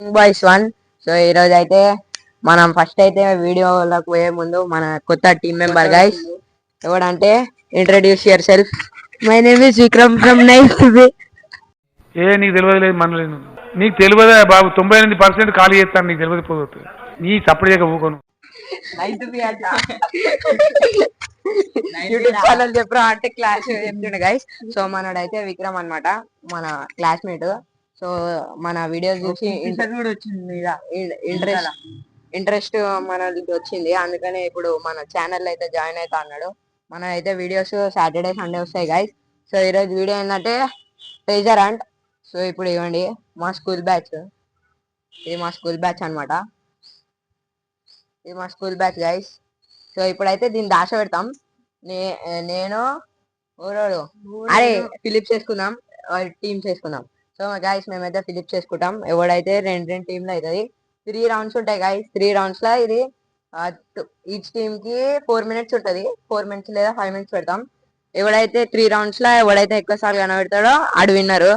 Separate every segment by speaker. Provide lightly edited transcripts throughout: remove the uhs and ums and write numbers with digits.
Speaker 1: Boys one. So ఈ రోజు అయితే మనం ఫస్ట్ అయితే వీడియోలోకి పోయే ముందు మన కొత్త టీమ్ మెంబర్ గైస్ ఎవడంటే introduce yourself. My name is Vikram from knife.
Speaker 2: నీకు తెలియదు లేదు మనలేదు నీకు తెలియదా బాబు 98% ఖాళీ చేస్తాను నీకు తెలియదు పోతుంది నీ సప్పుడు చేయక ఊకోను
Speaker 1: యూట్యూబ్ ఛానల్ చెప్పరా అంటే క్లాస్ చెప్తుండే గైస్. సో మనోడైతే విక్రమ్ అన్నమాట, మన క్లాస్మేట్. సో మన వీడియోస్ చూసి ఇంట్రెస్ట్ మన వచ్చింది, అందుకనే ఇప్పుడు మన ఛానల్ అయితే జాయిన్ అవుతా అన్నాడు. మన అయితే వీడియోస్ సాటర్డే సండే వస్తాయి గైస్. సో ఈరోజు వీడియో ఏంటంటే ట్రెజర్ హంట్. సో ఇప్పుడు ఇవ్వండి మా స్కూల్ బ్యాచ్, ఇది మా స్కూల్ బ్యాచ్ అనమాట, ఇది మా స్కూల్ బ్యాచ్ గైస్. సో ఇప్పుడైతే దీన్ని దాచ పెడతాం. నేను ఊరోడు అరే ఫిలిప్స్ వేసుకుందాం, టీమ్స్ వేసుకుందాం. సో గైస్ మేమైతే ఫిలిప్స్ వేసుకుంటాం. ఎవడైతే రెండు టీంలు అవుతుంది. 3 రౌండ్స్ ఉంటాయి గైస్. 3 రౌండ్స్ లో ఇది ఈచ్ టీమ్ కి 4 minutes ఉంటుంది. 4 minutes లేదా 5 minutes పెడతాం. ఎవడైతే 3 రౌండ్స్ లో ఎవడైతే ఎక్కువ సార్లు కనబెడతాడో ఆడు విన్నరు.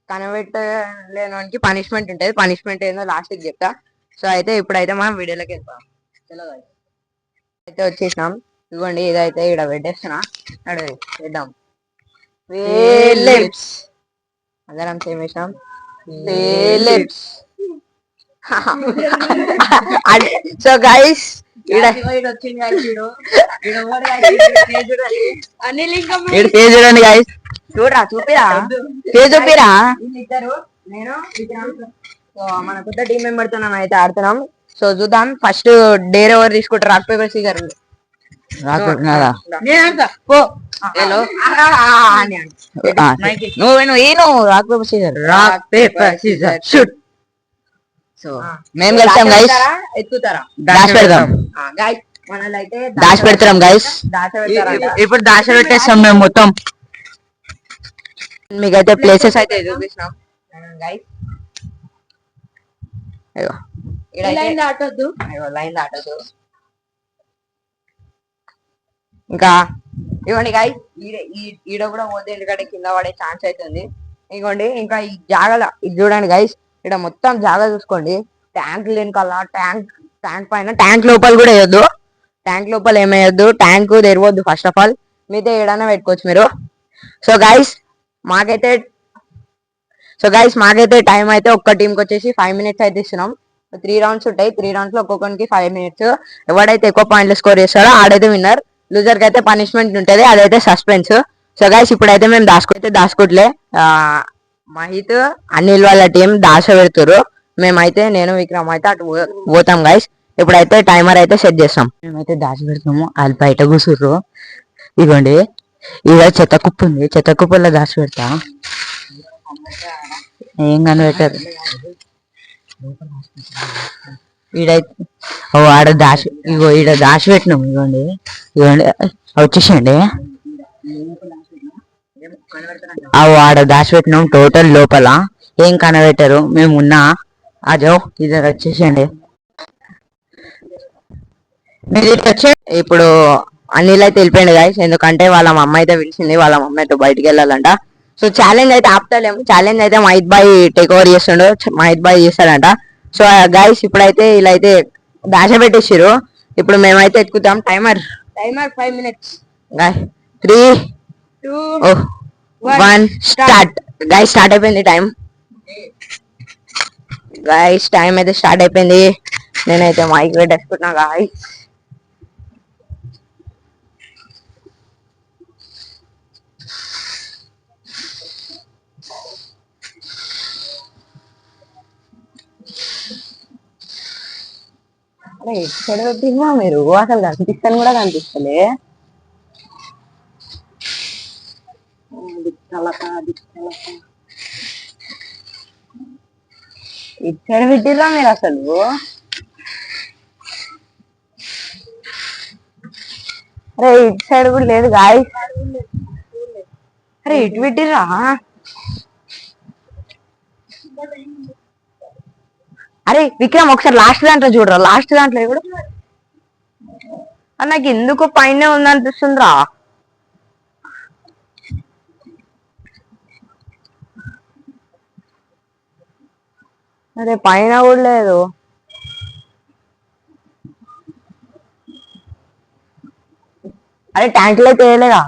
Speaker 1: కనబెట్టలేనికి పనిష్మెంట్ ఉంటుంది. పనిష్మెంట్ ఏందో లాస్ట్ కి చెప్తా. సో అయితే ఇప్పుడైతే మనం వీడియోలోకి వెళ్తాం. అయితే వచ్చేసినాం. ఇవ్వండి ఇదైతే ఇక్కడ పెట్టేస్తున్నా, అడవి వేద్దాం. అందరం సేమ్ వేసినాం. సో గైస్ చూడండి గైస్, చూడరా చూపిరా చూపిరా. నేను సో మన కొత్త టీం మెంబర్ తో అయితే ఆడుతున్నాం. సో చూద్దాం ఫస్ట్ డేర్ ఎవరు తీసుకుంటారు. Rock paper scissor shoot. So మేము గెలుస్తాం గైస్. ఎత్తుతారా దాచి పెడతాం గైస్, మనల్ని అయితే దాచి పెడతాం గైస్. ఇప్పుడు దాచి పెట్టేస్తాం మేము మొత్తం. మీకైతే ప్లేసెస్ అయితే చూపిస్తున్నాం గైస్. లైన్ దాటొద్దు. ఇంకా ఇవ్వండి గాయ్, ఈడ కూడా పోతే ఎందుకంటే కింద పడే ఛాన్స్ అవుతుంది. ఇవ్వండి ఇంకా ఈ జాగల ఇది చూడండి గైస్, ఇక్కడ మొత్తం జాగా చూసుకోండి. ట్యాంక్ లేనికల్లా ట్యాంక్ పైన ట్యాంక్ లోపల కూడా వేయొద్దు. ట్యాంక్ లోపల ఏమేయొద్దు, ట్యాంక్ తెరవద్దు ఫస్ట్ ఆఫ్ ఆల్. మీతో ఏడైనా పెట్టుకోవచ్చు మీరు. సో గైస్ మాకైతే టైం అయితే ఒక్క టీంకి వచ్చేసి 5 minutes అయితే ఇస్తున్నాం. 3 రౌండ్స్ ఉంటాయి. 3 రౌండ్స్ లో ఒక్కొక్కరికి 5 minutes. ఎవడైతే ఎక్కువ పాయింట్లు స్కోర్ చేస్తాడో ఆడైతే విన్నర్. లూజర్ కి అయితే పనిష్మెంట్ ఉంటది, అదైతే సస్పెన్స్. సో గైస్ ఇప్పుడైతే మేము దాచుకోవట్లే. మహిత్ అనిల్ వాళ్ళ టీం దాచ పెడుతురు. మేమైతే నేను విక్రమ్ అయితే అటు పోతాం గైస్. ఇప్పుడైతే టైమర్ అయితే సెట్ చేస్తాం. మేమైతే దాచి పెడతాము, వాళ్ళు బయట కూర్చుర్రు. ఇవ్వండి ఇక చెత్త కుప్ప ఉంది, చెత్త కుప్పల్లో దాచి పెడతా. ఏం కనిపెట్టారు ఈడైతే. ఆడ ఈడ దాచి పెట్టినాం. ఇవ్వండి వచ్చేసండి. ఆడ దాచి పెట్టినాం టోటల్ లోపల. ఏం కనబెట్టారు మేము ఉన్నా. అజో ఇది వచ్చేసండి. ఇప్పుడు అనిల్ అయితే వెళ్ళిపోయింది గైస్, ఎందుకంటే వాళ్ళ మమ్మ అయితే పిలిచింది, వాళ్ళ మమ్మ అయితే బయటికి వెళ్ళాలంట. సో ఛాలెంజ్ అయితే ఆపుతలేము. ఛాలెంజ్ అయితే మహిత్ భాయ్ టేక్ ఓవర్ చేస్తుండో, మహిత్ భాయ్ చేస్తాడంట. సో గైస్ ఇప్పుడైతే ఇలా అయితే దాచ పెట్టేసారు. ఇప్పుడు మేమైతే ఎత్తుకుతాం. Timer 5 minutes. 3, 2, 1 start. Guys start అయిపోయింది టైం. గైస్ టైం అయితే స్టార్ట్ అయిపోయింది. నేనైతే మైక్ పెట్టేసుకుంటున్నా గైస్. తిన్నా మీరు అసలు కనిపిస్తాను కూడా కనిపిస్తలే. ఇటు పెట్టిర్రా మీరు అసలు. అరే ఇటు సైడ్ కూడా లేదు గాయ్. అరే ఇటు పెట్టిర్రా. అరే విక్రమ్ ఒకసారి లాస్ట్ దాంట్లో చూడరా, లాస్ట్ దాంట్లో కూడా నాకు ఎందుకు పైన ఉందనిపిస్తుందిరా. అరే పైన కూడా లేదు. అరే ట్యాంక్ లో తేయలేదా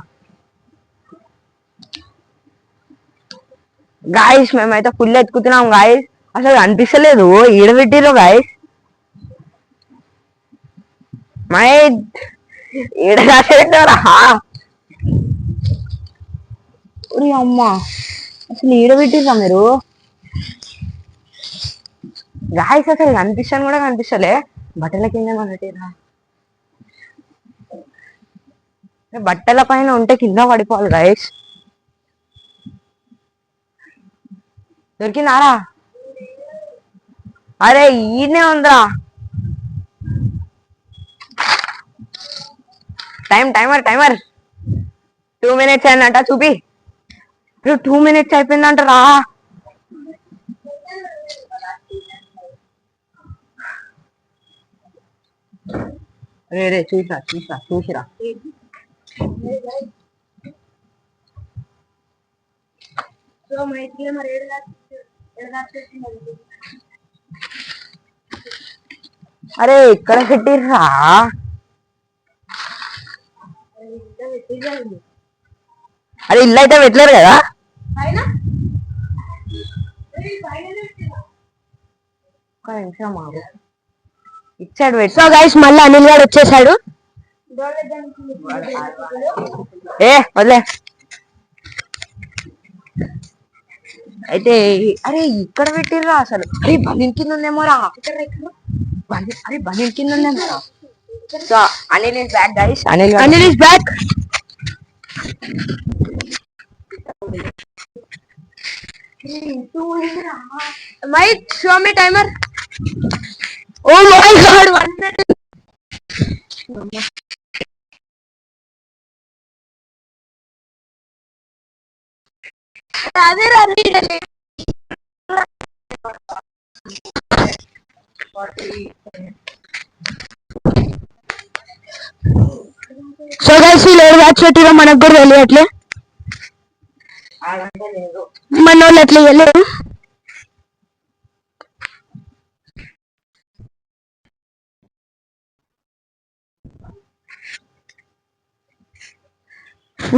Speaker 1: గాయస్? మేమైతే ఫుల్ ఎత్తుకుతున్నాం గాయస్, అసలు అనిపిస్తలేదు. ఈడ పెట్టిరు గాయస్, మై ఈడ పెట్టారా అమ్మా? అసలు ఈడ పెట్టిరా మీరు గాయస్? అసలు కనిపిస్తాను కూడా కనిపిస్తలే. బట్టల కింద పెట్టిరా, బట్టల పైన ఉంటే కింద పడిపోవాలి గాయస్. దొరికిందారా? అరే ఈయనే ఉందా? టైమర్ 2 minutes అయిందంట. చూపి 2 minutes అయిపోయిందంటరా. రే చూసిరా. అరే ఇక్కడ పెట్టిర్రా? అరే ఇల్లు అయితే పెట్టలేరు కదా? ఇచ్చాడు. సో గైస్ మళ్ళీ అనిల్ గారు వచ్చేసాడు. వదిలే. అయితే అరే ఇక్కడ పెట్టిర్రా అసలు? అరే బనీన్ కింద ఉందేమోరా. అరే బనీన్ కింద ఉందేమోరా. So Anil is back guys. Anil is back. Mike, show me timer. Oh my God, 1 minute. So guys ఈ లేడు బ్యాచ్ పెట్టిరా, మనకు కూడా తెలియట్లే. మన వాళ్ళు అట్లా వెళ్ళారు.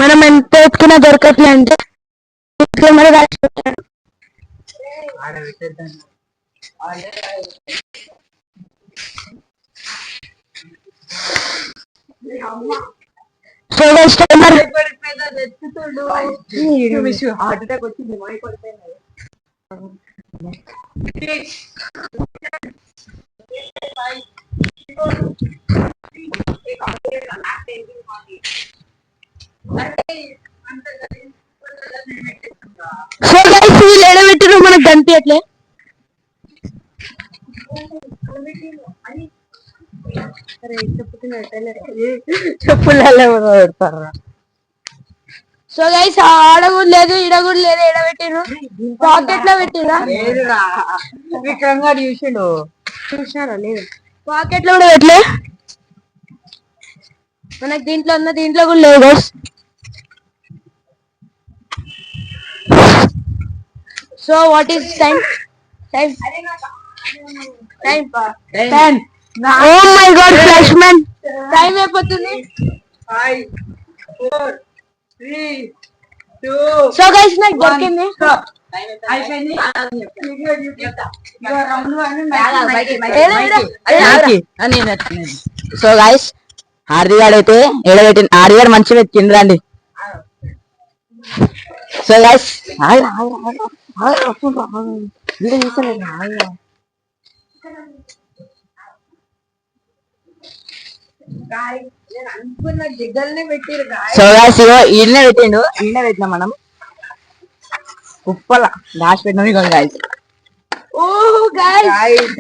Speaker 1: మనం ఎంత ఎత్తుకున్నా దొరకట్లే అంటే మరి రాసిపెట్టాడు. So guys timer heart attack వచ్చింది. సో గైస్ వీళ్ళు ఎడబెట్టిరు, మనకు కనిపించట్లే. చెప్పులలో పెడతారా? సో గైస్ ఆడ కూడా లేదు, ఈడ కూడా లేదు. ఎడబెట్టిరు, పాకెట్ లో పెట్టిరా? విక్రమ్ గారు చూసినారా? లేదు, పాకెట్ లో కూడా పెట్టలే. మనకి దీంట్లో ఉన్న, దీంట్లో కూడా లేదు guys. So what is time? Oh my god, flash man. Time అయిపోతుంది. 5 4 3 2. సో గైస్ నాకు దొరికింది. సో గైస్ ఆర్డిగాడు అయితే ఎడబెట్టింది. ఆర్డిగాడు మంచిగా ఎత్తింది రండి. సో గైస్ సో గైస్ ఈయనే పెట్టిండు. ఈయనే పెట్టినాం మనం, కుప్పల దాచి పెట్టినాం. ఇక గైస్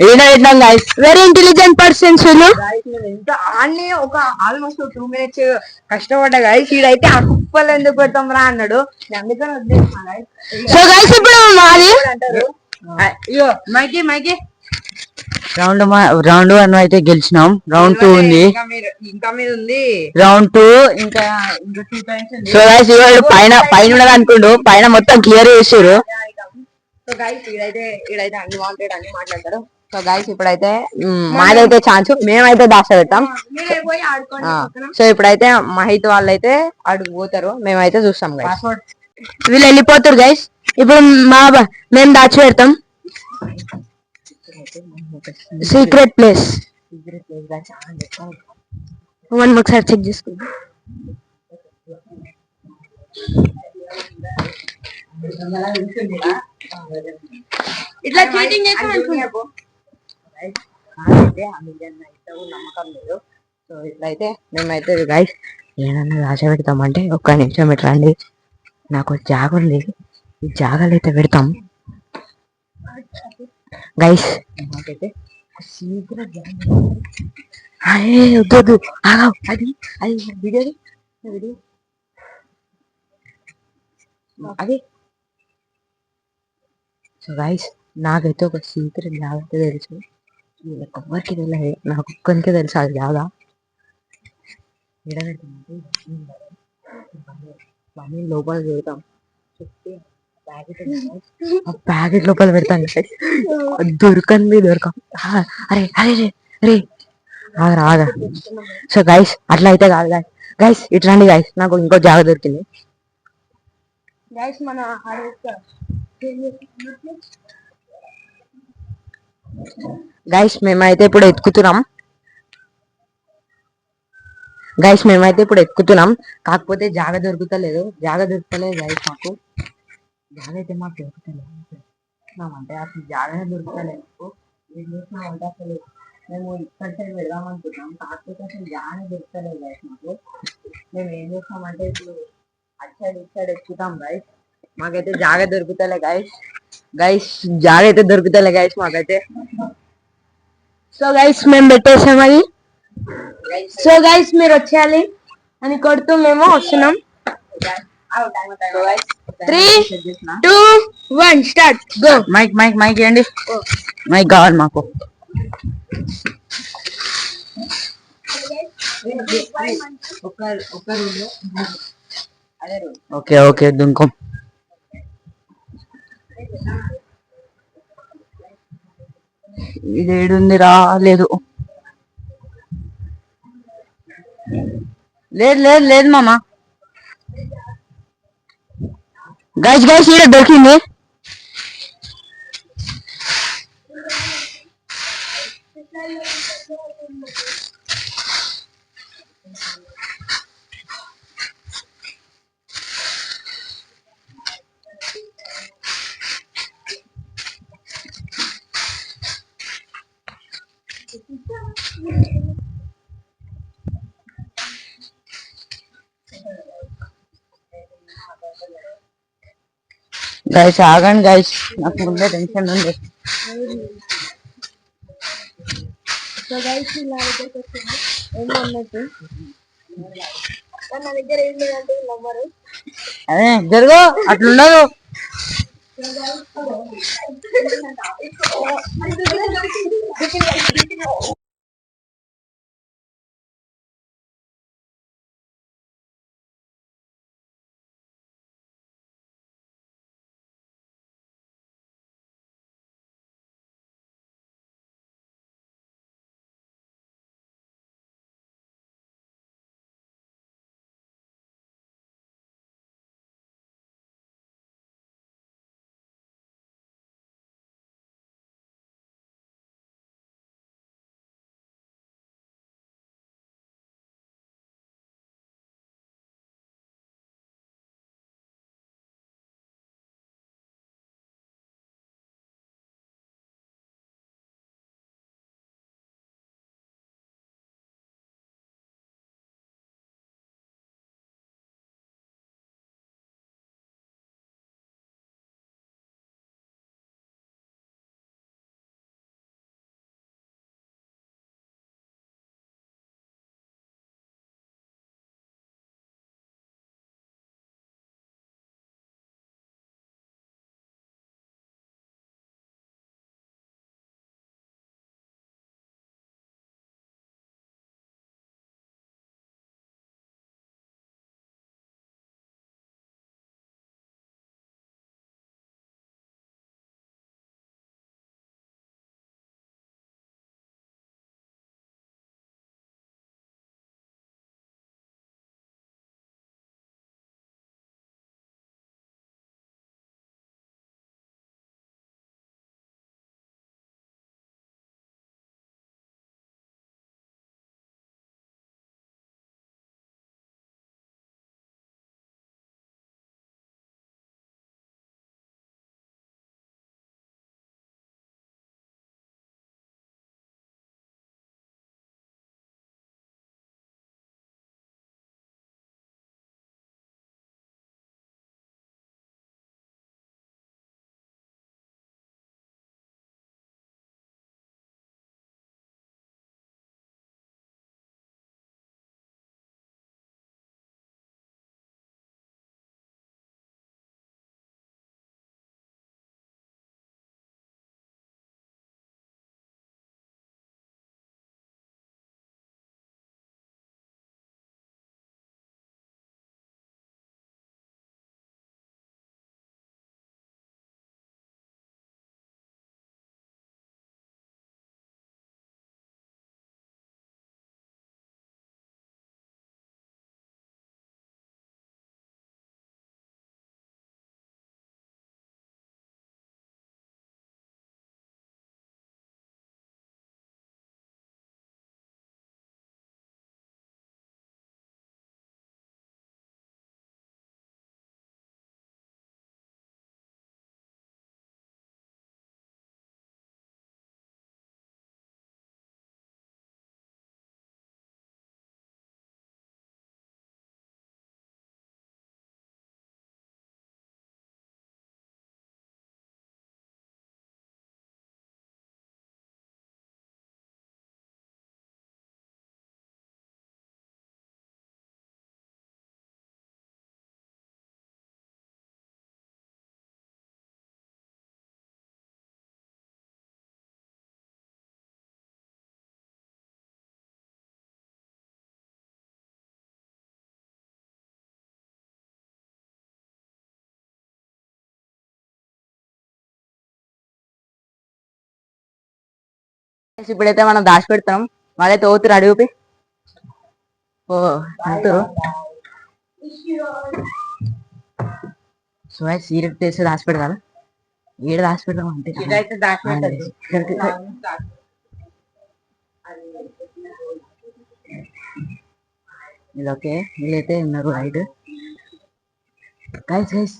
Speaker 1: ఈయన పెట్టినాం గైస్. వెరీ ఇంటెలిజెంట్ పర్సన్స్ వీళ్ళు. అన్ని ఒక ఆల్మోస్ట్ 2 minutes కష్టపడ్డా గైస్. ఈడైతే ఆ కుప్పలు ఎందుకు పెడతాం రా అన్నాడు, అందుకని వదిలేసిన గైస్. సో గైస్ ఇప్పుడు మాది మైకి రౌండ్ 1 అయితే గెలిచినాం. రౌండ్ 2 ఉంది, ఇంకా మీద ఉంది. రౌండ్ 2 ఇంకా 2 times. సో గైస్ పైన ఉన్నది అనుకుండు, పైన మొత్తం క్లియర్ చేసారు. సో గైస్ ఈడైతే అన్వాంటెడ్ అని మాట్లాడతారు. సో గైస్ ఇప్పుడైతే మాదైతే ఛాన్స్ మేమైతే దాస పెట్టాం. సో ఇప్పుడైతే మహిత్ వాళ్ళైతే అడుగు పోతారు, మేమైతే చూస్తాం గైస్.
Speaker 3: వీళ్ళు వెళ్ళిపోతారు గైస్. ఇప్పుడు మేము దాచి పెడతాం సీక్రెట్ ప్లేస్. మనం ఒకసారి చెక్ చేసుకుందాం.
Speaker 1: ఇట్లా చీటింగ్ చేసి నమ్మకం లేదు. సో ఇట్లయితే మేమైతే గైస్ ఏదన్నా రాసి పెడతామంటే ఒక్క నిమిషం పెట్టండి, నాకు జాగ ఉంది, ఈ జాగాలో అయితే పెడతాం గైస్. మాకైతే సీక్రెట్ వద్దు అది అది వీడియో అది. సో గైస్ నాకైతే ఒక సీక్రెట్ జాగ్రత్త తెలుసు, వీళ్ళకి ఎవ్వరికి తెలియదు, నాకు ఒక్కరికే తెలుసు అది జాగా. లోపల పెడతాం, ప్యాకెట్ లోపల పెడతాం దొరకంది దొరకం. అరే అరే అరే ఆగా. సో గైస్ అట్లా అయితే కాదు గైస్. గైస్ ఇట్లండి గైస్, నాకు ఇంకో జాగ దొరికింది గైస్. మన గైస్ మేమైతే ఇప్పుడు ఎత్తుకుతున్నాం కాకపోతే జాగ దొరుకుతలేదు గైస్. జాగ అయితే మాకు దొరుకుతలేదు అంటే అసలు జాగనే దొరుకుతలేదు. ఏం చేస్తున్నామంటే అసలు మేము ఇక్కడ సైడ్ వెళ్దాం అనుకుంటున్నాం, కాకపోతే అసలు జాగనే దొరుకుతలేదు గైస్ మాకు. మేము ఏం చేస్తామంటే ఇప్పుడు అటు సైడ్ ఇటు సైడ్ ఎక్కుతాం గైస్, మాకైతే జాగ దొరుకుతలే గైస్ మాకైతే.
Speaker 3: సో గైస్ మేము పెట్టేసాం అది. సో గైస్ మీరు వచ్చేయాలి అని కొడుతూ మేము వస్తున్నాం. 3, 2, 1 స్టార్ట్. గో.
Speaker 1: మైక్ ఏంటి, మైక్ కావాలి మాకు. ఓకే దుంకం. ఇది ఏడుంది రాలేదు. లేదు మామ.
Speaker 3: గైస్ ఇక్కడ దొరికింది.
Speaker 1: గైస్ ఆగండి గైస్, నాకు ముందే టెన్షన్ ఉంది.
Speaker 3: సో గైస్ ఇలా దగ్గరికి వచ్చింది ఏమో అన్నట్టు, నా దగ్గర ఏం లేదంటే నమ్మరు.
Speaker 1: అదే జరుగు, అట్లుండదు. ఇప్పుడైతే మనం దాచి పెడతాం. వాళ్ళైతే ఓతురు అడుగుపి ఓ అంటారు. సో సీరియట్ చేస్తే దాచి పెడతాను. ఈడ దాచి పెడతాం అంటే ఇది ఓకే. వీళ్ళైతే ఉన్నారు రైట్. గైస్ గైస్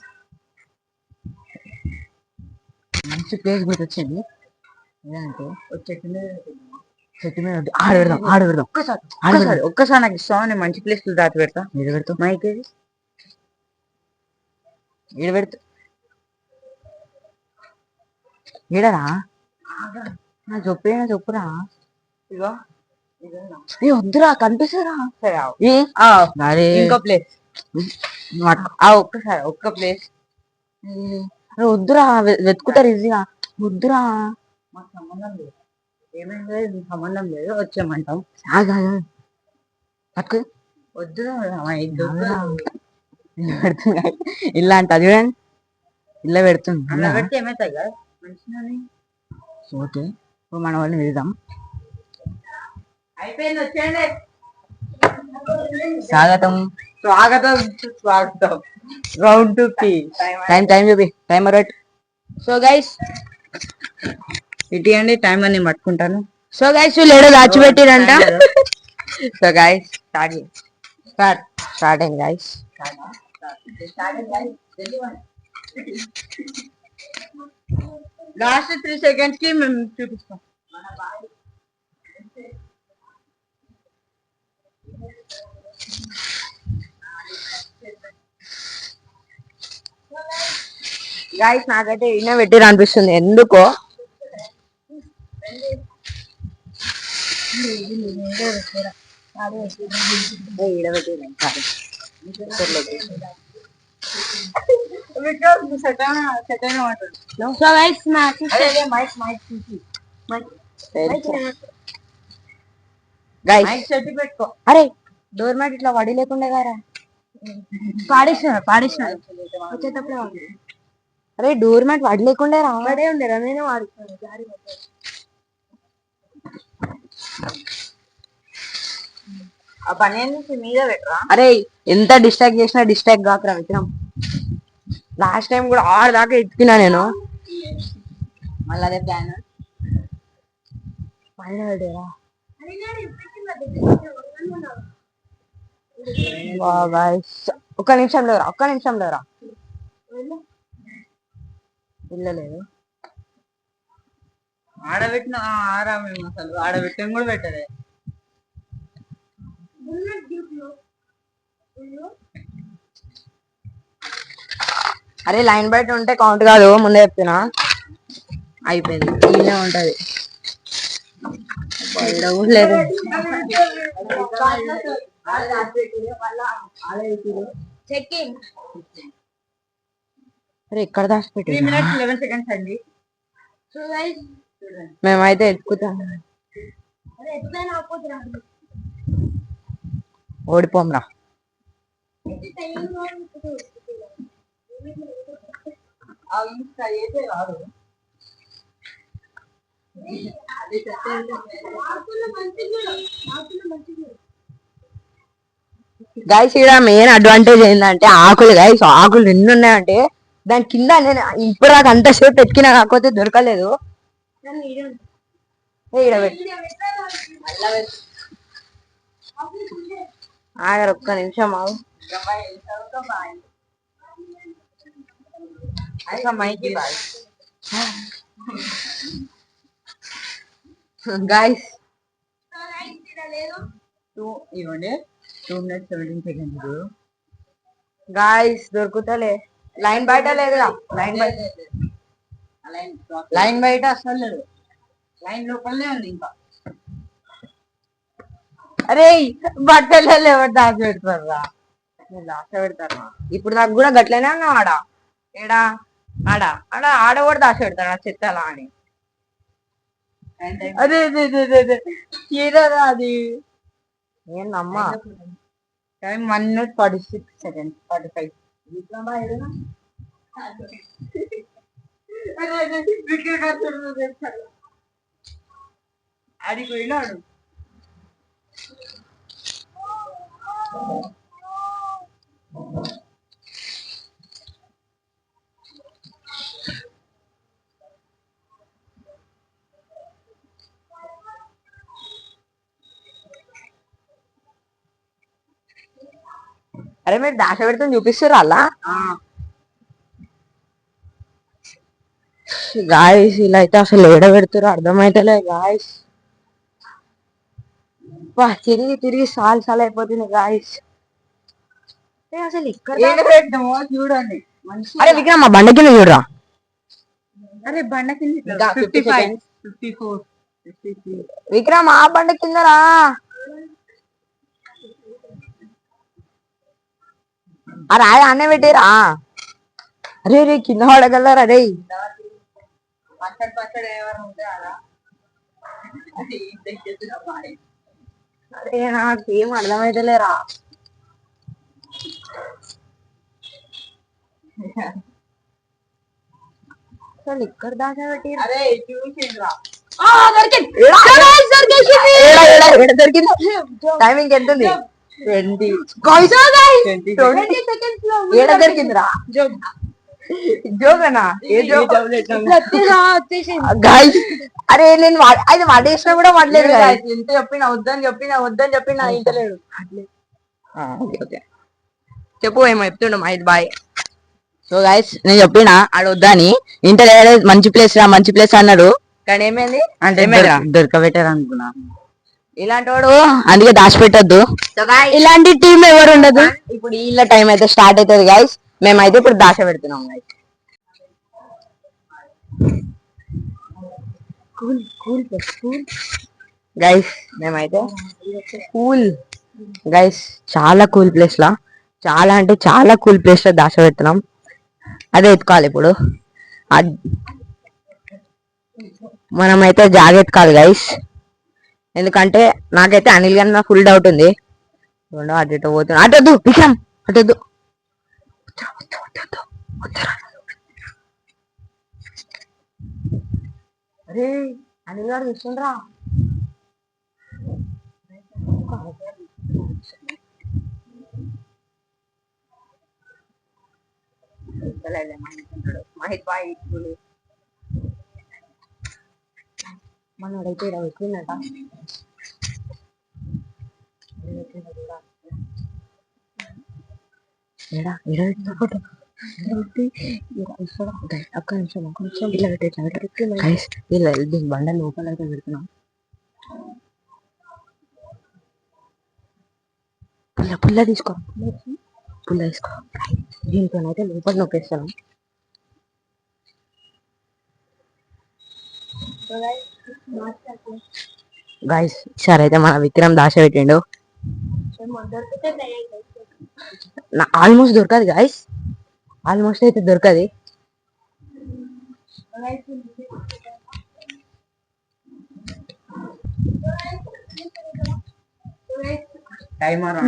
Speaker 1: మంచి ప్లేస్ గుర్తు వచ్చింది. ఏదంటే చెట్టు మీద ఆడ పెడదాం ఒక్కసారి నాకు ఇస్తావా? నేను మంచి ప్లేస్ దాచి పెడతా. ఇది పెడతావు మైక్ ఈడ పెడతా. ఈడరా చెప్పురా. ఇగో వద్దురా కనిపిస్తురా. ఇంకో ప్లేస్ ఒక్క ప్లేస్ వద్దురా. వెతుకుతారు ఈజీగా. వద్దురా మాకు సంబంధం లేదు. ఏమైంది సంబంధం లేదు వచ్చామంటాం. పట్టుకు వద్దురా పెడుతుంది ఇలా అంట. అది చూడండి ఇలా పెడుతుంది. పెడితే ఏమవుతాయి కదా మంచిగానే. ఓకే ఇప్పుడు మన వాళ్ళని వెళ్దాం. అయిపోయింది వచ్చేయండి. స్వాగతం స్వాగతం స్వాగతం. రౌండ్ టు పీ టైం చూపి టైమర్ పెట్. సో గైస్ ఇటీ అండి టైం అని పట్టుకుంటాను. సో గైస్ వీళ్ళు ఏడో దాచిపెట్టిరంట. So guys starting guys. Last 3 seconds కి మేము చూపిస్తాం. గైస్ నాకైతే ఈయన పెట్టిరు అనిపిస్తుంది ఎందుకో. అరే డోర్ మ్యాట్ ఇట్లా వడి లేకుండా గారా పాడేసిన వచ్చేటప్పుడే. అరే డోర్ మ్యాట్ వడి లేకుండా రావడే ఉండేరా. నేనే వాడుతున్నాను. ఆ పని మీద పెట్టరా. అరే ఎంత డిస్ట్రాక్ట్ చేసినా డిస్ట్రాక్ట్ కాకరా విక్రమ్. లాస్ట్ టైం కూడా 6 దాకా ఎత్తుకున్నా నేను. మళ్ళీ అదే ప్లాన్ పైన పెట్టారా. ఒక్క నిమిషంలో రా వెళ్ళలేదు. ఆడబెట్టిన ఆరా మేము అసలు ఆడబెట్టం కూడా పెట్టలే. అరే లైన్ బయట ఉంటే కౌంట్ కాదు ముందే చెప్తున్నా. అయిపోయింది ఈయనే ఉంటది లేదు. అరే ఇక్కడ దాచిపెట్టి 3 minutes 11 seconds అండి. మేమైతే ఎత్తుకుతాం. ఓడిపోంరా. గైస్ ఇక్కడ మెయిన్ అడ్వాంటేజ్ ఏంటంటే ఆకులు. గైస్ ఆకులు 2 ఉన్నాయంటే దాని కింద నేను ఇప్పుడు నాకు అంత సేపు ఎక్కినా కాకపోతే దొరకలేదు. ఆగరు ఒక్క నిమిషం ఆగు. గైస్ ఇవ్వండి 2 minutes 17 seconds. గాయస్ దొరుకుతలే. లైన్ బయట లేదురా. లైన్ బయట అసలు లేదు. లైన్ లోపలనే ఉంది ఇంకా. అరే బట్టలు ఎవరు దాచి పెడతారా. దాచి పెడతారా. ఇప్పుడు నాకు కూడా గట్లనే అన్నా. ఏడా ఆడ కూడా దాచి పెడతారా చెత్తలా అని. అదే ఏదోరా అది ఏందమ్మా. Time 1 minute 46 seconds 45. ఆడికి పోయినాడు. అరే మీరు దాశ పెడుతుంది చూపిస్తారు అలా గాయస్. ఇలా అయితే అసలు ఏడ పెడుతారో అర్థమైతలే గాయస్. తిరిగి తిరిగి సాల్ అయిపోతుంది గాయస్. అసలు ఇక్కడ పెట్టామో చూడండి. అరే విక్రమ్ ఆ బండ కింద చూడరా. అరే బండ కింద 55 54 53 విక్రమ్ ఆ బండ కిందరా. అరే అన్నే పెట్టిరా. అరే రే కింద పడగలరా రే. అరే నాకేం అర్థమైతలేరా. అసలు ఇక్కడ దాకా పెట్టి దొరికింది. టైమింగ్ ఎంత ఉంది? 20 ఏడ దొరికిందిరా. జోగనా గాయస్. అరే నేను అది వాడేసినా కూడా వాడలేదు. ఎంత చెప్పినా వద్దని చెప్పినా ఇంటలేడు. చెప్పు ఏమో చెప్తుండు మహిత్ బాయ్. సో గైస్ నేను చెప్పినా ఆడ వద్దని, ఇంటర్ మంచి ప్లేస్ రా మంచి ప్లేస్ అన్నాడు. కానీ ఏమైంది అంటే దొరకబెట్టారు అనుకున్నా. ఇలాంటి వాడు అందుకే దాచిపెట్టద్దు. ఇలాంటి టీం ఎవరు ఉండదు. ఇప్పుడు వీళ్ళ టైం అయితే స్టార్ట్ అవుతుంది గైస్. మేమైతే ఇప్పుడు దాచ పెడుతున్నాం గైస్. గైస్ మేమైతే కూల్ గైస్ చాలా కూల్ ప్లేస్ లా, చాలా అంటే చాలా కూల్ ప్లేస్ లో దాచ పెడుతున్నాం. అదే ఎత్తుకోవాలి ఇప్పుడు. మనమైతే జాగ్రత్తకాలి గైస్. ఎందుకంటే నాకైతే అనిల్ గారి ఫుల్ డౌట్ ఉంది. అటు ఇటు పోతున్నా. అటొద్దు విక్రమ్ అటొద్దు. అరే అనిల్ గారు చూస్తుండ్రా. మహిత్ బాయ్ మనోడైతే ఇలా వచ్చిందట. ఒక్క నిమిషం ఇలా పెట్టే బండ లోపల అయితే పెడుతున్నాం. పుల్ల తీసుకో దీంతోనైతే లోపల నొక్కేస్తాను. గైస్ సరే అయితే మన విక్రమ్ దాశ పెట్టిండు. ఆల్మోస్ట్ దొరకదు గైస్, ఆల్మోస్ట్ అయితే దొరకది.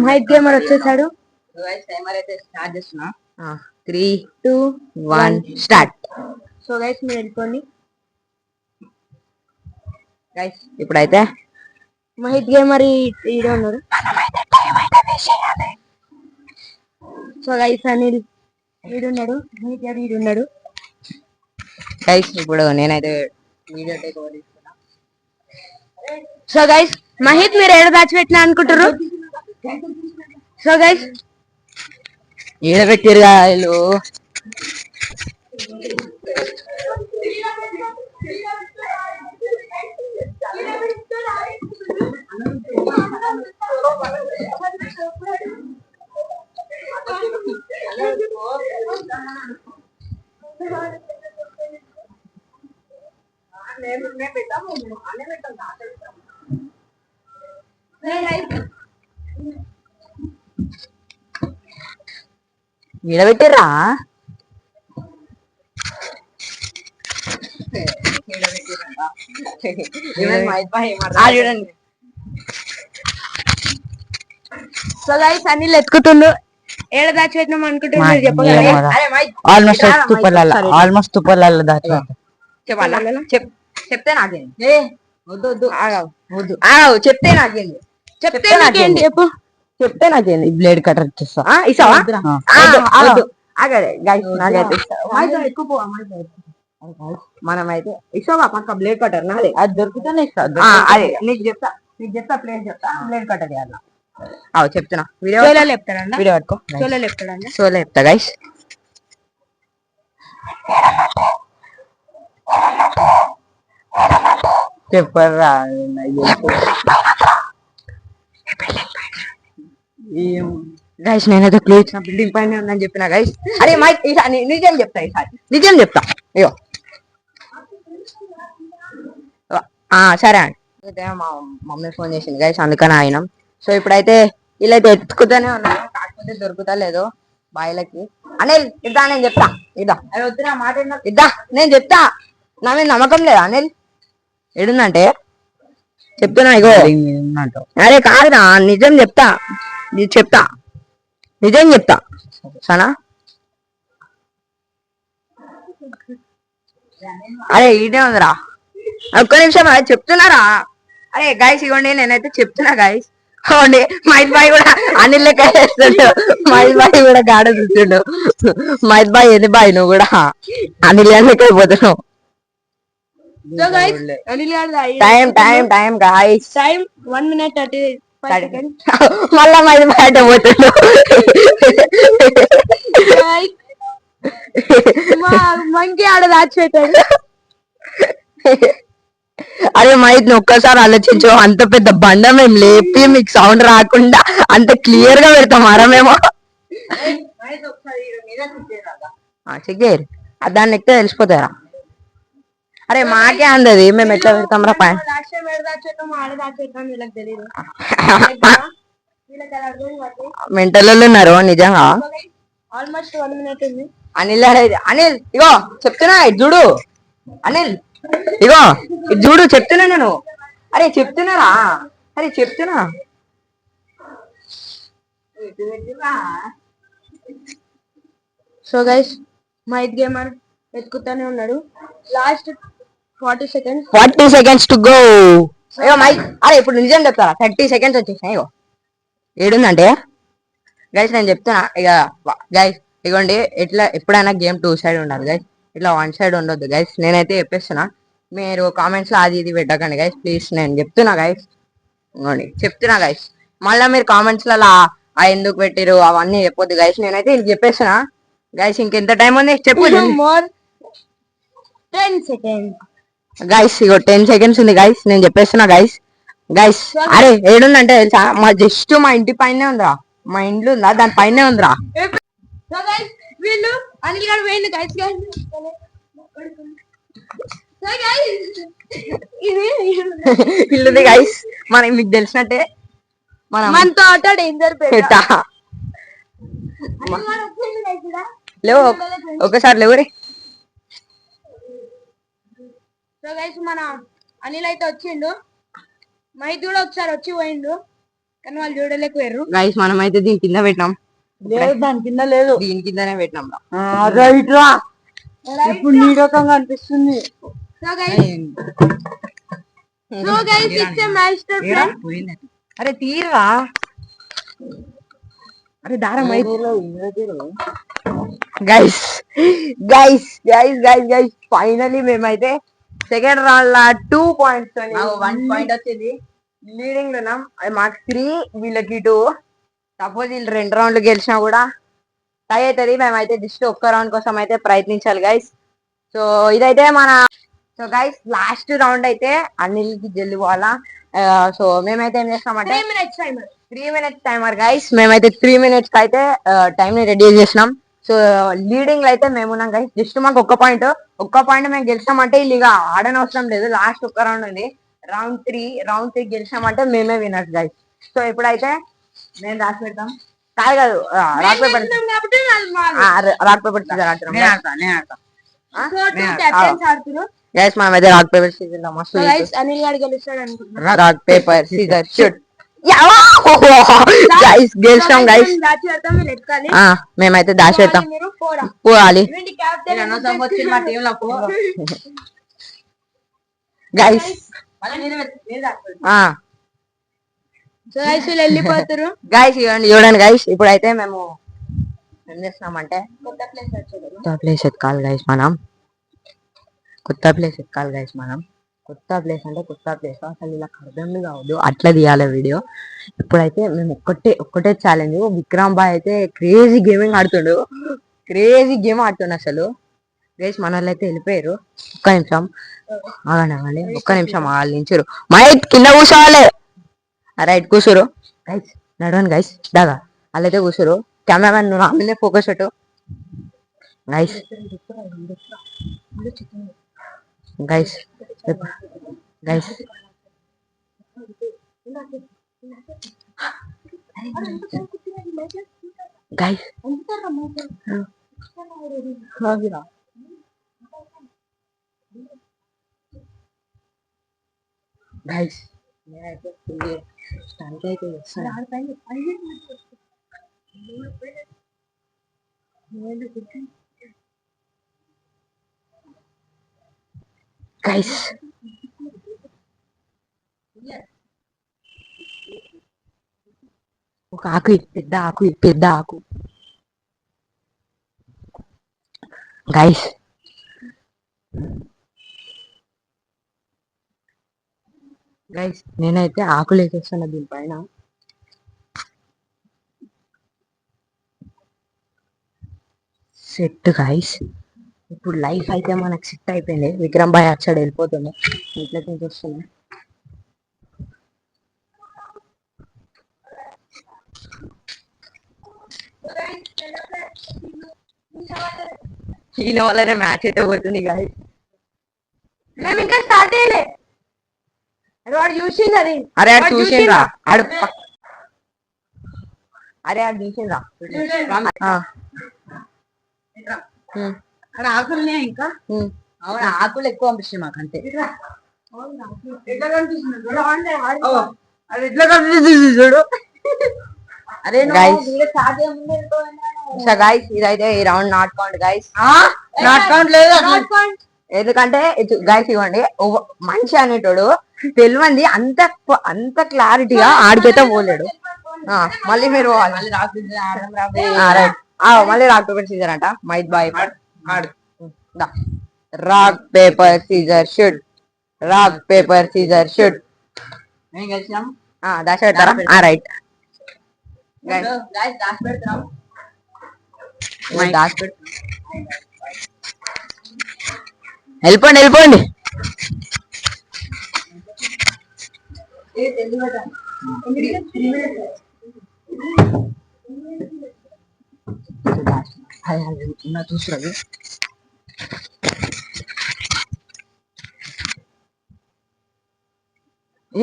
Speaker 1: మహిత్ గేమర్ వచ్చేసాడు. టైమర్ అయితే స్టార్ట్ చేస్తున్నా. 3 2 1 స్టార్ట్. సో గైస్ మీరు వెళ్ళిపోండి గైస్. ఇప్పుడైతే మహిత్ గేమర్ ఈడే ఉన్నారు. సో గైస్ అనిల్ ఈడున్నాడు, మహిత్ గారు ఈడున్నాడు గైస్. ఇప్పుడు నేనైతే వీడియో టేక్ ఓవర్ తీసుకున్నా. సో గైస్ మహిత్ మీరు ఏడ దాచిపెట్టినా అనుకుంటారు. సో గైస్ ఈడ పెట్టారు గాయలు. ఈడబెట్టిర్రా. చూడండి. సో గైస్ అనిల్ ఎత్తుకుతుండు. ఏడ దాచిపెట్టినాం అనుకుంటున్నారు చెప్పగలరా? ఆల్మోస్ట్ తుప్పర్లలో దాచి చెప్పాలా చెప్తే నాకేం వద్దు వద్దు ఆగావు వద్దు ఆగావు చెప్తే నాకేంది చెప్తే నాకేంది
Speaker 3: చెప్పు
Speaker 1: చెప్తే నాకేంది బ్లేడ్ కటర్ ఇస్తా ఇస్తావా ఆగదే గైస్ నాకైతే ఎక్కువ మనమైతే ఇస్తావా పక్క బ్లేడ్ కటర్ నాదే
Speaker 3: అది దొరుకుతానే ఇస్తా
Speaker 1: అదే నీకు చెప్తా ప్లేస్ చెప్తా బ్లేడ్ కటర్ చేయాలి చెప్తున్నా వీడియో
Speaker 3: చెప్తాడండి
Speaker 1: వీడియో పట్టుకో
Speaker 3: సోలో చెప్తాడండి
Speaker 1: సోలో చెప్తా గైస్ చెప్పరా గైస్ నేనైతే క్లూ ఇచ్చిన బిల్డింగ్ పైన ఉందని చెప్పిన గైస్ అరే మైక్ నిజం చెప్తా ఈసారి నిజం చెప్తా అయ్యో సరే అండి అయితే మా మమ్మీ ఫోన్ చేసింది గైస్ అందుకని ఆయన సో ఇప్పుడైతే వీళ్ళైతే ఎత్తుకుతానే ఉన్నారు కాకపోతే దొరుకుతా లేదు బాయిలకి అనిల్ ఇద్దా నేను చెప్తా ఇద్దా వద్దురా మాట ఇద్దా నేను చెప్తా నా మీద నమ్మకం లేదా అనిల్ ఏడుందంటే చెప్తున్నా ఇగో అరే కాదురా నిజం చెప్తా చెప్తా నిజం చెప్తా సనా అరే ఈడే ఉందిరా ఒక్క నిమిషం అది చెప్తున్నారా అరే గైస్ ఇవ్వండి నేనైతే చెప్తున్నా గైస్ అవునండి మహేష్ బాయ్ కూడా అనిల్ లెక్క చేస్తుండు మహేష్ బాయ్ కూడా గాడ చూస్తుండు మహేష్ బాయ్ ఏది బాయ్ నువ్వు కూడా అనిల్ లెక్క అయిపోతున్నావు
Speaker 3: సో గైస్ అనిల్ గారు
Speaker 1: time time time guys
Speaker 3: time 1 minute 35 seconds
Speaker 1: మళ్ళా మహేష్ బాయ్ అంటే పోతుండు
Speaker 3: మంకి ఆడ దాచిపెట్టాడు
Speaker 1: అరే మైత్ ఒక్కసారి ఆలోచించు అంత పెద్ద బండ మేము లేపి మీకు సౌండ్ రాకుండా అంత క్లియర్ గా పెడతాం అరా మేము చెక్ చేయరు దాన్ని ఎక్కితే తెలిసిపోతారా అరే మాకే అందది మేము ఎట్లా పెడతాం రా పైన మెంటల్ ఉన్నారు నిజంగా
Speaker 3: ఆల్మోస్ట్ 1 minute ఉంది
Speaker 1: అనిల్ అనిల్ ఇగో చెప్తున్నా చూడు అనిల్ ఇగో చూడు చెప్తున్నా నేను అరే చెప్తున్నారా అరే చెప్తున్నా
Speaker 3: సో గైస్ మైత్ గేమర్ ఎత్తుకుతానే ఉన్నాడు లాస్ట్ 40 seconds
Speaker 1: టు గో అయ్యో మైక్ అరే ఇప్పుడు నిజం చెప్తారా 30 seconds వచ్చేసాయి ఇగో ఏడుందంటే గైస్ నేను చెప్తున్నా ఇక గైస్ ఇగోండి ఇట్లా ఎప్పుడైనా గేమ్ 2 side ఉండాలి గైస్ ఇట్లా 1 side ఉండొద్దు గైస్ నేనైతే చెప్పేస్తున్నా మీరు కామెంట్స్ లో అది ఇది పెట్టకండి గైస్ ప్లీజ్ నేను చెప్తున్నా గైస్ ఇగోండి చెప్తున్నా గైస్ మళ్ళీ మీరు కామెంట్స్ లలో ఎందుకు పెట్టిరు అవన్నీ చెప్పొద్దు గైస్ నేనైతే ఇది చెప్పేస్తున్నా గైస్ ఇంకెంత టైం ఉంది చెప్పు
Speaker 3: 10 seconds
Speaker 1: గైస్ ఇగో 10 seconds ఉంది గైస్ నేను చెప్పేస్తున్నా గైస్ గైస్ అరే ఏడుందంటే తెలుసా మా జస్ట్ మా ఇంటి పైనే ఉందిరా మా ఇంట్లో ఉందా దాని పైనే ఉందిరా
Speaker 3: సో గైస్ వీళ్ళు అనిల్ గారు వేయండి గైస్ సో గైస్ ఇది
Speaker 1: ఇల్లుది గైస్ మనకి మీకు తెలిసినట్టే
Speaker 3: మనతో ఆట డేంజర్
Speaker 1: పెట్ట లేవు ఒకసారి లేవురే
Speaker 3: సో గైస్ మన అనిల్ అయితే వచ్చిండు మైత్ కూడా ఒకసారి వచ్చి పోయిండు కానీ వాళ్ళు చూడలేకపోయారు
Speaker 1: గైస్ మనం అయితే దీని కింద పెట్టినాం
Speaker 3: లేదు దాని కింద లేదు
Speaker 1: దీని కిందనే పెట్టినాం
Speaker 3: రైట్ రా ఇప్పుడు నీ రకంగా అనిపిస్తుంది so guys it's a master plan
Speaker 1: అరే తీరా అరే దారం guys guys guys guys guys finally మేమైతే సెకండ్ రౌండ్ లా 2 points 1 point వచ్చింది లీడింగ్ లో ఉన్నాం మాకు 3 వీళ్ళకి 2 సపోజ్ వీళ్ళు 2 రౌండ్లు గెలిచినా కూడా టై అవుతుంది మేమైతే జస్ట్ ఒక్క రౌండ్ కోసం అయితే ప్రయత్నించాలి గైస్ సో ఇదైతే మన సో గైస్ లాస్ట్ రౌండ్ అయితే అనిల్ కి గెలువాలా సో మేమైతే ఏం చేస్తామంటే 3 minutes టైమర్ గైస్ మేమైతే 3 minutes కి అయితే టైం ని రెడీ చేసినాం సో లీడింగ్ లో అయితే మేమున్నాం గైస్ జస్ట్ మాకు ఒక్క పాయింట్ మేము గెలిచామంటే వీళ్ళు ఇక ఆడనవసరం లేదు లాస్ట్ ఒక్క రౌండ్ ఉంది రౌండ్ 3 గెలిచామంటే మేమే వినర్స్ గైస్ సో ఇప్పుడైతే నేను రాసి పెడతాం కాదు రాక్ పేపర్ గైస్ మనమైతే రాక్ పేపర్ సీజర్ మస్తు
Speaker 3: అనిల్ గారు గెలుస్తాడు అనుకుంటున్నా
Speaker 1: rock paper scissor shoot guys గెలిచాం గైస్ మేమైతే దాచి పెడతాం పోవాలి గైస్
Speaker 3: సో గైస్ వీళ్ళు వెళ్ళిపోతారు.
Speaker 1: గైస్ ఇవ్వండి చూడండి గైస్, ఇప్పుడైతే మేము ఏం చేస్తున్నామంటే కొత్త ప్లేస్ ఎత్తుకాలి గైస్ మనం. కొత్త ప్లేస్ ఎత్తుకాలి గైస్ మనం. కొత్త ప్లేస్ అంటే కొత్త ప్లేస్ అసలు ఇలా అర్థం కావద్దు, అట్లా తీయాలి వీడియో. ఇప్పుడైతే మేము ఒక్కటే ఛాలెంజ్. విక్రమ్ బాయ్ అయితే క్రేజీ గేమింగ్ ఆడుతుండు, క్రేజీ గేమ్ ఆడుతుండు అసలు. గైస్ మన వాళ్ళు అయితే వెళ్ళిపోయారు. ఒక్క నిమిషం ఆగండి, ఒక్క నిమిషం ఆగించారు. మైక్ కింద కూర్చోవాలి. రైట్ కూర్చోరు గైస్, నడవండి గైస్, దాగా వాళ్ళైతే కూర్చోరు. కెమెరామెన్ నువ్వు నా మీదే ఫోకస్ పెట్టు guys. Guys guys guys guys నేనైతే స్టంట్ అయితే చేస్తాను. గైస్ ఒక ఆకు, పెద్ద ఆకు, పెద్ద ఆకు గైస్. గైస్ నేనైతే ఆకులు వేసేస్తాను దీనిపైన. సెట్ గైస్, ఇప్పుడు లైఫ్ అయితే మనకు సెట్ అయిపోయింది. విక్రమ్ బాయ్ అచ్చాడు వెళ్ళిపోతుంది, ఇంట్లో నుంచి వస్తుంది. ఈయన వల్లనే మ్యాచ్ అయితే పోతుంది గాయస్. మేము ఇంకా స్టార్ట్ చేయలే. వాడు చూసింది అది. అరే ఆడు చూసిండ్రా, ఆడు అరే ఆడు చూసిండ్రా. ఆకులునే ఇంకా ఆకులు ఎక్కువ పంపిస్తుంది మాకు అంతే. ఎట్లా కనిపిస్తుంది చూడు. అరే గైస్ ఇదైతే ఈ round not count guys, not count లేదు. ఎందుకంటే గైస్ ఇవ్వండి, మనిషి అనేటోడు తెలివంది అంత క్లారిటీగా ఆడికైతే పోలేడు. మళ్ళీ మీరు మళ్ళీ రాక్ పేపర్ సీజర్ అంట. మైత్ బాయ్ rock paper scissor shoot, rock paper scissor shoot దాచి పెడతారా? రైట్ వెళ్ళిపోండి వెళ్ళిపోండి. చూస్తున్నారు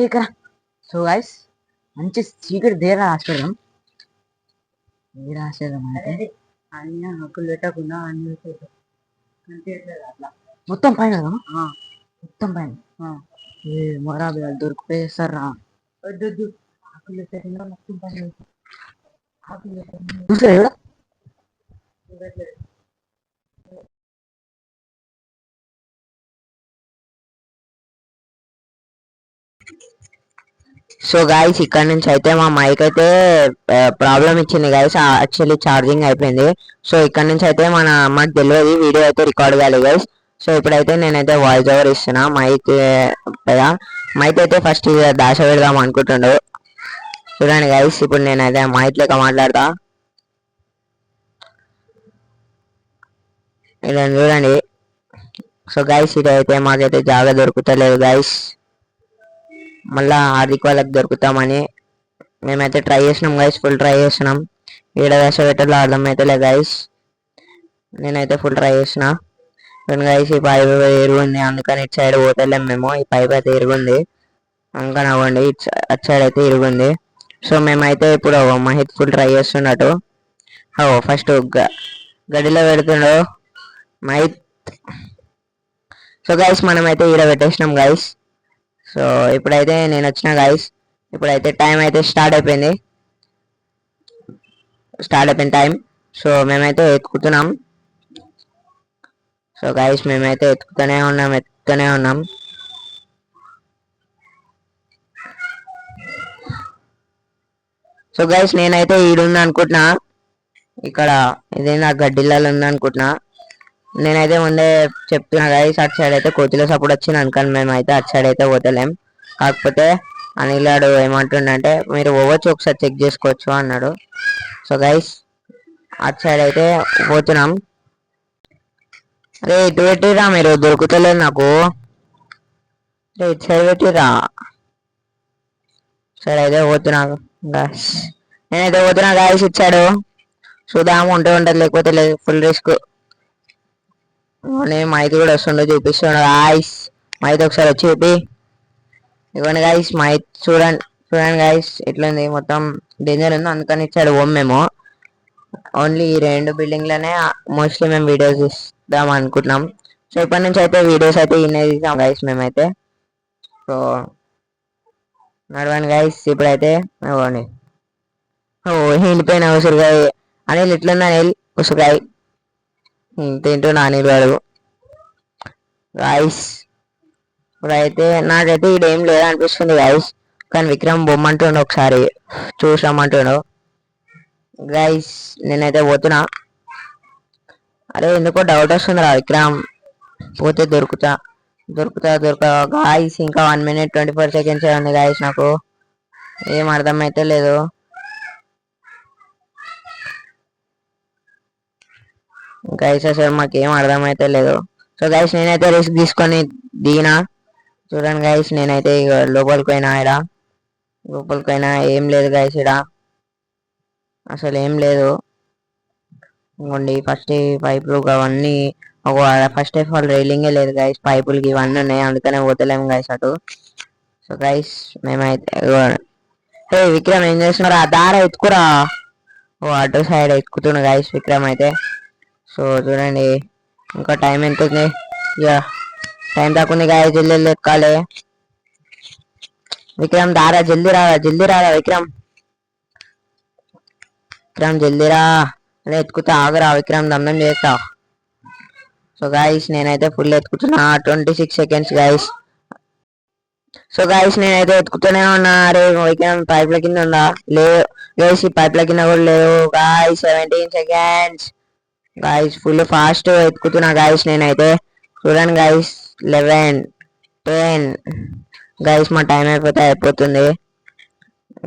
Speaker 1: ఇక్కడ. సో గైస్ మంచి సీక్రెట్ దేర రాసిపెడదాం. ఏ రాసేద్దాం అంటే అన్ని హక్కులు పెట్టకుండా అన్ని మొత్తం పైన మొత్తం పైన మొరాబి దొరికిపోయేస్తారా. వద్దు హక్కులు పెట్టకుండా మొత్తం పైన చూసారా. సో గాయస్ ఇక్కడ నుంచి అయితే మా మైక్ అయితే ప్రాబ్లం ఇచ్చింది గైస్, యాక్చువల్లీ ఛార్జింగ్ అయిపోయింది. సో ఇక్కడ నుంచి అయితే మాకు తెలియదు వీడియో అయితే రికార్డ్ కాలేదు గైస్. సో ఇప్పుడైతే నేనైతే వాయిస్ ఓవర్ ఇస్తున్నా. మైక్ అయితే ఫస్ట్ దాశ పెడదాం అనుకుంటుండు. చూడండి గైస్, ఇప్పుడు నేనైతే మైక్ లెక్క మాట్లాడతా. ఇలా చూడండి. సో గైస్ ఇదైతే మాకైతే జాగా దొరుకుతలేదు గైస్, మళ్ళా హార్దిక్ వాళ్ళకి దొరుకుతామని మేమైతే ట్రై చేసినాం గైస్, ఫుల్ ట్రై చేసినాం. ఈడ దశ పెట్టలో అర్థమైతే లే గైస్, నేనైతే ఫుల్ ట్రై చేసిన గైస్. ఈ పైప్ ఎరుగుంది, అందుకని ఇటు సైడ్ పోతలేం మేము. ఈ పైప్ అయితే ఎరుగుంది, అందుకని అవ్వండి అటు సైడ్ అయితే ఇరుగుంది. సో మేమైతే ఇప్పుడు మహిత్ ఫుల్ ట్రై చేస్తున్నట్టు. ఫస్ట్ గడిలో పెడుతుండో మహిత్. సో గైస్ మనమైతే ఈడ పెట్టేసినాం గైస్. సో ఇప్పుడైతే నేను వచ్చిన గైస్, ఇప్పుడైతే టైం అయితే స్టార్ట్ అయిపోయింది టైం. సో మేమైతే ఎత్తుకుతున్నాం. సో గైస్ మేమైతే ఎత్తుకుతూనే ఉన్నాం. సో గైస్ నేనైతే ఈడుంది అనుకుంటున్నా, ఇక్కడ ఇదేనా గడ్డిల్లాలు ఉంది అనుకుంటున్నా. నేనైతే ముందే చెప్తున్నా గైస్, అటు సైడ్ అయితే కోతిలో సపోర్ట్ వచ్చింది అనుకోని మేమైతే అటు సైడ్ అయితే పోతలేం. కాకపోతే అనిల్ గాడు ఏమంటుండంటే మీరు పోవచ్చు ఒకసారి చెక్ చేసుకోవచ్చు అన్నాడు. సో గైస్ అటు సైడ్ అయితే పోతున్నాం. అరే ఇటు పెట్టిరా, మీరు దొరుకుతలేదు నాకు. అరే ఇటు సైడ్ పెట్టిరా. సరే అయితే పోతున్నా గాయస్, నేనైతే పోతున్నా గాయస్ ఇచ్చాడు. చూద్దాము ఉంటే ఉంటుంది, లేకపోతే లేదు. Full risk. నేను మైత్ కూడా వస్తుండో చూపిస్తుండ గాయస్. మైత్ ఒకసారి వచ్చి చూపి. ఇవ్వండి గాయస్ మైత్, చూడండి చూడండి గాయస్ ఎట్లుంది, మొత్తం డేంజర్ ఉంది అందుకని ఇచ్చాడు. మేము ఓన్లీ ఈ 2 బిల్డింగ్లోనే మోస్ట్లీ మేము వీడియోస్ ఇస్తాం అనుకుంటున్నాం. సో ఇప్పటి నుంచి అయితే వీడియోస్ అయితే ఇన్నే తీసాం గైస్ మేమైతే. సో నడవండి గైస్, ఇప్పుడైతే ఇవ్వండి. ఓ వెళ్ళిపోయిన ఉసురుగాయ అనిల్, ఇట్లుంది అనిల్ ఉసురుగాయ తింటున్నా అనిల్ వాడు. గాయస్ ఇప్పుడైతే నాకైతే ఇదేం లేదనిపిస్తుంది గాయస్, కానీ విక్రమ్ బొమ్మంటుండు ఒకసారి చూసామంటుండు. గైస్ నేనైతే పోతున్నా. అరే ఎందుకో డౌట్ వస్తుంది రా విక్రమ్, పోతే దొరుకుతా గాయస్. ఇంకా 1 minute 24 seconds ఉంది గాయస్, నాకు ఏం అర్థమైతే లేదు. గైస్ అసలు మాకేం అర్థమైతే లేదు. సో గైస్ నేనైతే రిస్క్ తీసుకొని దిగినా. చూడండి గైస్ నేనైతే లోపలికి పోయినా ఏం లేదు గైస్, ఇక్కడ అసలు ఏం లేదు. ఇంకోండి ఫస్ట్ పైపులు అవన్నీ, ఫస్ట్ ఆఫ్ ఆల్ రైలింగే లేదు గైస్, పైపులకి ఇవన్నీ ఉన్నాయి అందుకనే పోతలేము గైస్ అటు. సో గైస్ మేమైతే విక్రమ్ ఏం చేస్తున్నారు, ఆ దార ఎత్తుకురా. ఓ అటు సైడ్ ఎక్కుతున్నా గైస్ విక్రమ్ అయితే. సో చూడండి ఇంకా టైం ఎంత ఉంది, ఇక టైం తక్కువ గాయ, జల్దీ ఎక్కాలి. విక్రమ్ దారా జల్దీ రారా విక్రమ్ జల్దీ రా. అదే ఎత్తుకుతా, ఆగరా విక్రమ్, దమ్నం చేస్తా. సో గాయస్ నేనైతే ఫుల్ ఎత్తుకుతున్నా, 26 seconds గాయస్. సో గాయస్ నేనైతే ఎత్తుకుతూనే ఉన్నా. అరే విక్రమ్ పైప్ల కింద ఉందా, లేదు గైస్, ఈ పైప్ల కింద కూడా లేవు guys. 17 seconds guys, full fast ఎత్తుకుతున్నా గాయస్ నేనైతే. చూడండి గాయస్ 11 10 గాయస్, మా టైం అయిపోతుంది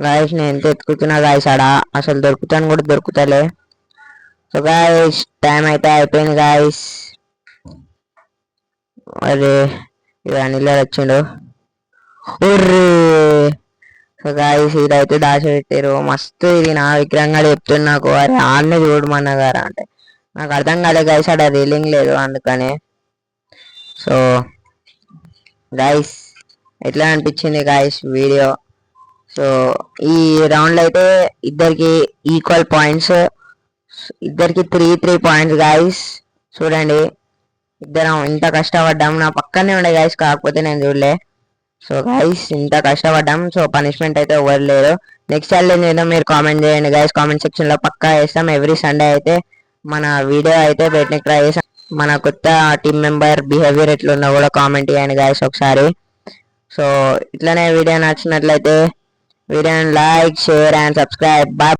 Speaker 1: గాయస్. నేను ఎంత ఎత్తుకుతున్నా గాయస్, ఆడ అసలు దొరుకుతాను కూడా దొరుకుతలే. సో గాయస్ టైం అయితే అయిపోయింది గాయస్. అరే ఇది అనిల్ వచ్చిండు. సో గాయస్ ఇదైతే దాచిపెట్టారు మస్తు. ఇది నా విక్రంగా చెప్తున్నా నాకు, అరే ఆడనే చూడమన్నా గారా అంటే నాకు అర్థం కాలే గాయస్, ఆడ రీలింగ్ లేదు అందుకని. సో గాయస్ ఎట్లా అనిపించింది గాయస్ వీడియో. సో ఈ రౌండ్లో అయితే ఇద్దరికి ఈక్వల్ పాయింట్స్, ఇద్దరికి 3 points గాయస్. చూడండి ఇద్దరం ఇంత కష్టపడ్డాం, నా పక్కనే ఉండే గాయస్, కాకపోతే నేను చూడలే. సో గాయస్ ఇంత కష్టపడ్డాం. సో పనిష్మెంట్ అయితే ఎవరు లేరు. నెక్స్ట్ ఛాలెంజ్ ఏదో మీరు కామెంట్ చేయండి గాయస్, కామెంట్ సెక్షన్ లో పక్కా వేస్తాం. ఎవ్రీ సండే అయితే మన వీడియో అయితే పెట్టడానికి ట్రై చేసాం. మన కొత్త టీమ్ మెంబర్ బిహేవియర్ ఎట్లుందో కూడా కామెంట్ చేయండి గాయస్ ఒకసారి. సో ఇట్లనే వీడియో నచ్చినట్లయితే వీడియోని like, share and subscribe. Bye.